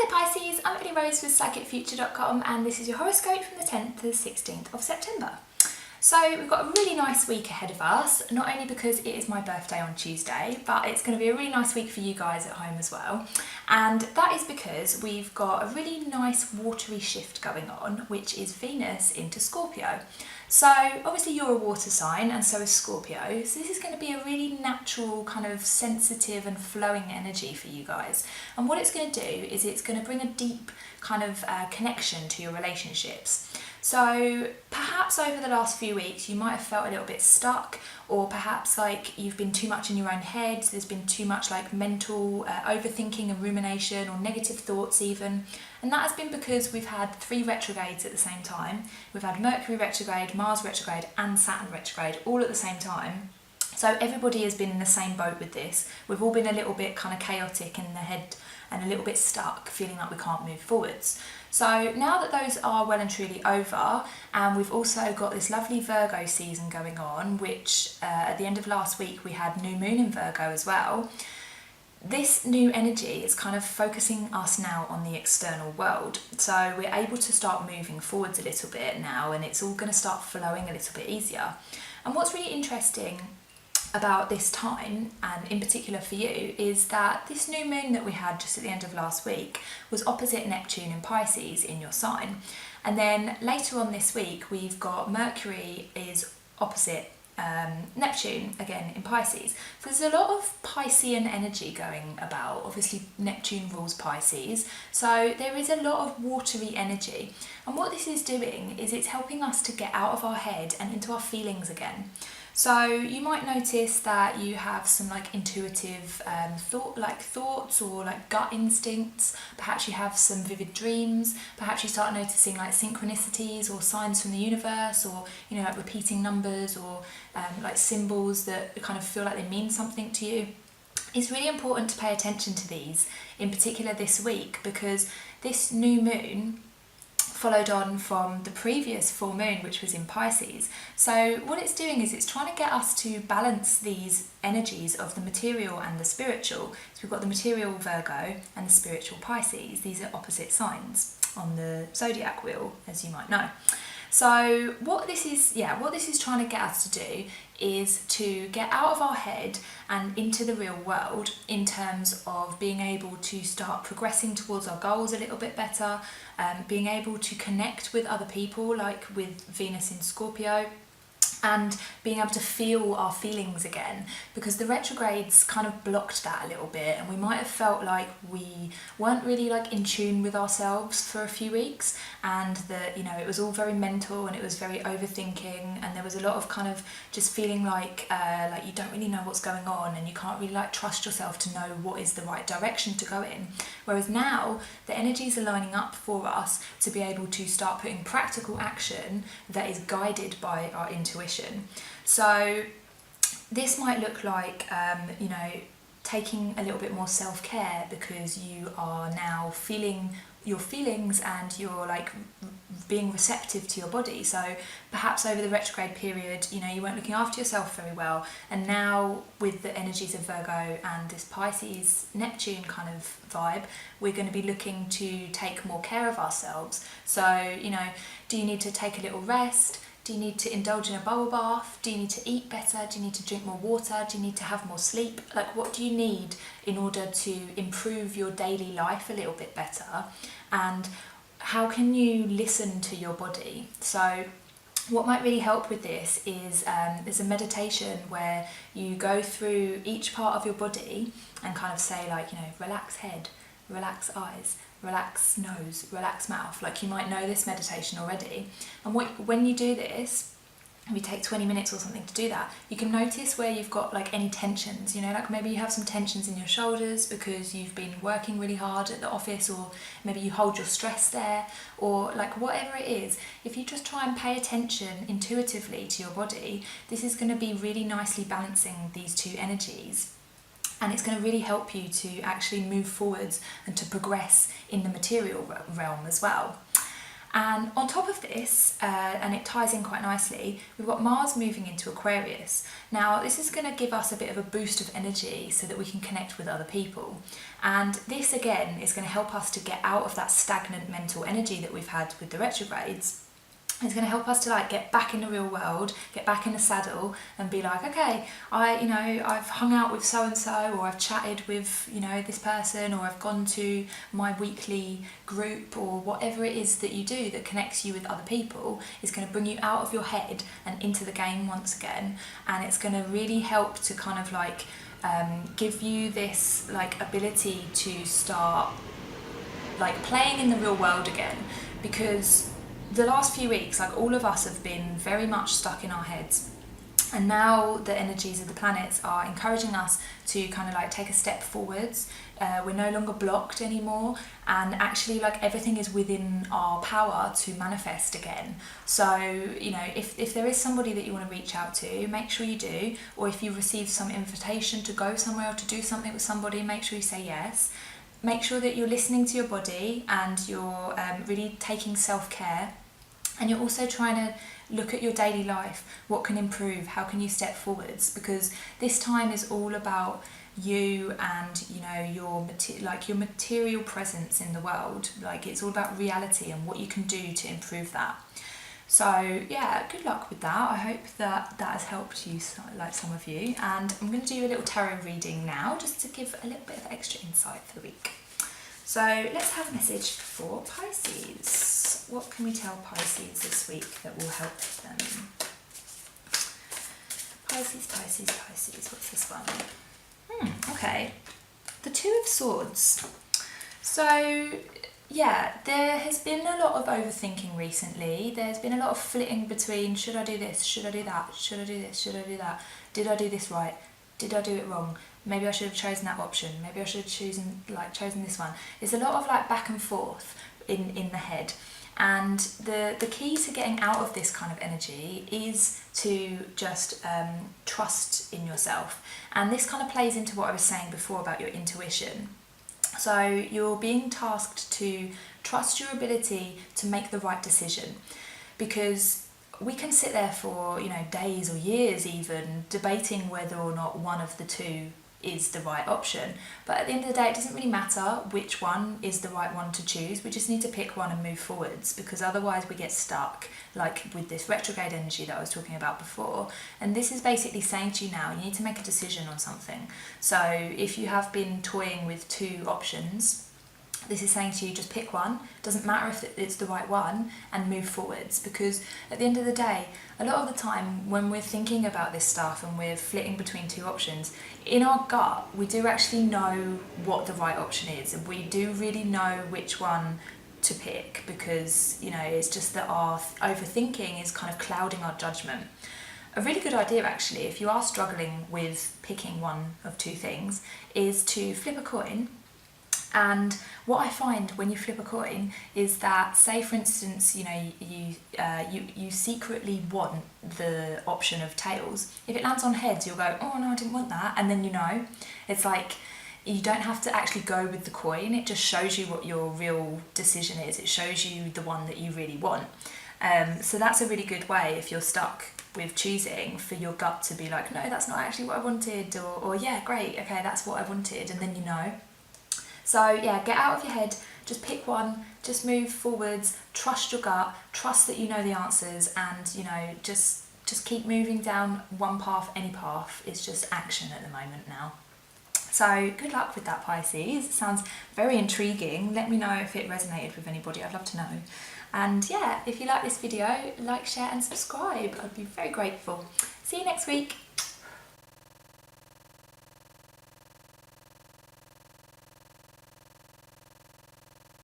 Hello Pisces, I'm Ellie with psychicfuture.com and this is your horoscope from the 10th to the 16th of September. So we've got a really nice week ahead of us, not only because it is my birthday on Tuesday, but it's going to be a really nice week for you guys at home as well. And that is because we've got a really nice watery shift going on, which is Venus into Scorpio. So obviously you're a water sign and so is Scorpio, so this is going to be a really natural kind of sensitive and flowing energy for you guys. And what it's going to do is it's going to bring a deep kind of connection to your relationships. So perhaps over the last few weeks you might have felt a little bit stuck, or perhaps like you've been too much in your own head, there's been too much like mental overthinking and rumination or negative thoughts even. And that has been because we've had 3 retrogrades at the same time. We've had Mercury retrograde, Mars retrograde and Saturn retrograde all at the same time. So everybody has been in the same boat with this. We've all been a little bit kind of chaotic in the head and a little bit stuck, feeling like we can't move forwards. So now that those are well and truly over, and we've also got this lovely Virgo season going on, which at the end of last week we had new moon in Virgo as well. This new energy is kind of focusing us now on the external world. So we're able to start moving forwards a little bit now, and it's all going to start flowing a little bit easier. And what's really interesting about this time, and in particular for you, is that this new moon that we had just at the end of last week was opposite Neptune in Pisces in your sign. And then later on this week we've got Mercury is opposite Neptune again in Pisces. So there's a lot of Piscean energy going about. Obviously Neptune rules Pisces, so there is a lot of watery energy. And what this is doing is it's helping us to get out of our head and into our feelings again. So you might notice that you have some like intuitive thoughts or like gut instincts. Perhaps you have some vivid dreams. Perhaps you start noticing like synchronicities or signs from the universe, or like repeating numbers or like symbols that kind of feel like they mean something to you. It's really important to pay attention to these, in particular this week, because this new moon followed on from the previous full moon, which was in Pisces. So what it's doing is it's trying to get us to balance these energies of the material and the spiritual. So we've got the material Virgo and the spiritual Pisces. These are opposite signs on the zodiac wheel, as you might know. So what this is trying to get us to do is to get out of our head and into the real world, in terms of being able to start progressing towards our goals a little bit better, being able to connect with other people, like with Venus in Scorpio, and being able to feel our feelings again, because the retrogrades kind of blocked that a little bit, and we might have felt like we weren't really like in tune with ourselves for a few weeks, and that it was all very mental and it was very overthinking, and there was a lot of kind of just feeling like you don't really know what's going on, and you can't really like trust yourself to know what is the right direction to go in. Whereas now the energies are lining up for us to be able to start putting practical action that is guided by our intuition. So this might look like taking a little bit more self-care, because you are now feeling your feelings and you're like being receptive to your body. So perhaps over the retrograde period you weren't looking after yourself very well, and now with the energies of Virgo and this Pisces Neptune kind of vibe, we're going to be looking to take more care of ourselves. So do you need to take a little rest? Do you need to indulge in a bubble bath? Do you need to eat better? Do you need to drink more water? Do you need to have more sleep? Like, what do you need in order to improve your daily life a little bit better? And how can you listen to your body? So what might really help with this is there's a meditation where you go through each part of your body and kind of say like, relax head, relax eyes, relax nose, relax mouth. Like, you might know this meditation already. And when you do this, if you take 20 minutes or something to do that, you can notice where you've got like any tensions, like maybe you have some tensions in your shoulders because you've been working really hard at the office, or maybe you hold your stress there, or like whatever it is. If you just try and pay attention intuitively to your body, this is going to be really nicely balancing these two energies. And it's going to really help you to actually move forwards and to progress in the material realm as well. And on top of this, and it ties in quite nicely, we've got Mars moving into Aquarius. Now this is going to give us a bit of a boost of energy so that we can connect with other people. And this again is going to help us to get out of that stagnant mental energy that we've had with the retrogrades. It's going to help us to like get back in the real world, get back in the saddle and be like, okay, I've hung out with so and so, or I've chatted with, this person, or I've gone to my weekly group, or whatever it is that you do that connects you with other people is going to bring you out of your head and into the game once again. And it's going to really help to kind of like give you this like ability to start like playing in the real world again, because the last few weeks, like all of us have been very much stuck in our heads, and now the energies of the planets are encouraging us to kind of like take a step forwards. We're no longer blocked anymore, and actually like everything is within our power to manifest again. So if there is somebody that you want to reach out to, make sure you do, or if you receive some invitation to go somewhere or to do something with somebody, make sure you say yes. Make sure that you're listening to your body and you're really taking self-care. And you're also trying to look at your daily life, what can improve, how can you step forwards, because this time is all about you and your material presence in the world. Like it's all about reality and what you can do to improve that. So yeah, good luck with that. I hope that has helped you, like some of you. And I'm going to do a little tarot reading now just to give a little bit of extra insight for the week. So let's have a message for Pisces. What can we tell Pisces this week that will help them? Pisces, Pisces, Pisces. What's this one? Okay. The Two of Swords. So yeah, there has been a lot of overthinking recently. There's been a lot of flitting between, should I do this? Should I do that? Should I do this? Should I do that? Did I do this right? Did I do it wrong? Maybe I should have chosen that option. Maybe I should have chosen this one. There's a lot of like back and forth in the head. And the key to getting out of this kind of energy is to just trust in yourself. And this kind of plays into what I was saying before about your intuition. So you're being tasked to trust your ability to make the right decision, because we can sit there for days or years even debating whether or not one of the two is the right option. But at the end of the day, it doesn't really matter which one is the right one to choose. We just need to pick one and move forwards, because otherwise we get stuck, like with this retrograde energy that I was talking about before. And this is basically saying to you now, you need to make a decision on something. So if you have been toying with two options, this is saying to you, just pick one. Doesn't matter if it's the right one, and move forwards. Because at the end of the day, a lot of the time when we're thinking about this stuff and we're flitting between two options, in our gut we do actually know what the right option is, and we do really know which one to pick, because it's just that our overthinking is kind of clouding our judgment. A really good idea actually, if you are struggling with picking one of two things, is to flip a coin. And what I find when you flip a coin is that, say for instance, you secretly want the option of tails. If it lands on heads, you'll go, oh no, I didn't want that, and then it's like you don't have to actually go with the coin. It just shows you what your real decision is. It shows you the one that you really want. So that's a really good way, if you're stuck with choosing, for your gut to be like, no, that's not actually what I wanted, or yeah, great, okay, that's what I wanted, and then So yeah, get out of your head, just pick one, just move forwards, trust your gut, trust that you know the answers, and just keep moving down one path, any path. It's just action at the moment now. So good luck with that, Pisces. It sounds very intriguing. Let me know if it resonated with anybody, I'd love to know. And yeah, if you like this video, like, share and subscribe. I'd be very grateful. See you next week.